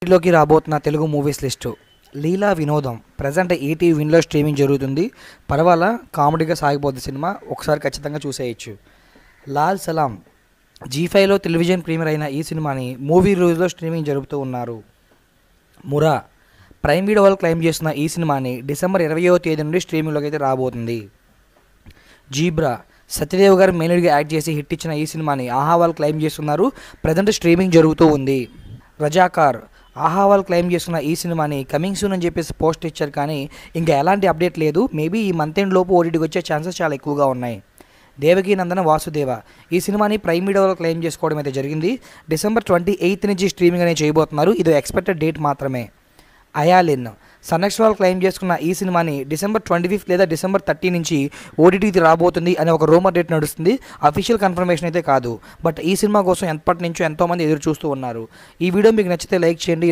Top 3లోకి రాబోతున్న Telugu movies list. లీలా వినోదం present ETV విన్లో streaming జరుగుతుంది. పర్వాలా కామెడీగా సాగిపోద్ది సినిమా, ఒకసారి ఖచ్చితంగా చూసేయచ్చు. లాల్ సలాం జీ5లో టెలివిజన్ ప్రీమియర్ అయిన ఈ సినిమాని మూవీ రూల్స్లో స్ట్రీమింగ్ జరుపుతూ ఉన్నారు. మురా ప్రైమ్ వీడియో వాళ్ళు క్లెయిమ్ చేస్తున్న ఈ సినిమాని డిసెంబర్ 20వ తేదీ నుండి స్ట్రీమింగ్లోకి అయితే రాబోతుంది. జీబ్రా సత్యదేవ్ గారు మెయిన్ లీడ్గా యాక్ట్ చేసి హిట్ ఇచ్చిన ఈ సినిమాని ఆహా వాళ్ళు క్లెయిమ్ చేస్తున్నారు. ప్రజెంట్ స్ట్రీమింగ్ జరుగుతూ ఉంది. రజాకార్ ఆహా వాళ్ళు క్లెయిమ్ చేస్తున్న ఈ సినిమాని కమింగ్ సూన్ అని చెప్పేసి పోస్ట్ ఇచ్చారు, కానీ ఇంకా ఎలాంటి అప్డేట్ లేదు. మేబీ ఈ మంత్ ఎండ్ లోపు ఓటీటీకి వచ్చే ఛాన్సెస్ చాలా ఎక్కువగా ఉన్నాయి. దేవకీ నందన వాసుదేవ ఈ సినిమాని ప్రైమ్ వీడియోలో క్లెయిమ్ చేసుకోవడం అయితే జరిగింది. డిసెంబర్ 28 నుంచి స్ట్రీమింగ్ అనేది చేయబోతున్నారు. ఇది ఎక్స్పెక్టెడ్ డేట్ మాత్రమే. అయాలిన్ సన్నెక్స్ వాళ్ళు క్లెయిమ్ చేసుకున్న ఈ సినిమాని డిసెంబర్ 25 లేదా డిసెంబర్ 30 నుంచి ఓటీటీకి రాబోతుంది అనే ఒక రూమర్ డేట్ నడుస్తుంది. అఫీషియల్ కన్ఫర్మేషన్ అయితే కాదు, బట్ ఈ సినిమా కోసం ఎప్పటి నుంచో ఎంతోమంది ఎదురు చూస్తూ ఉన్నారు. ఈ వీడియో మీకు నచ్చితే లైక్ చేయండి.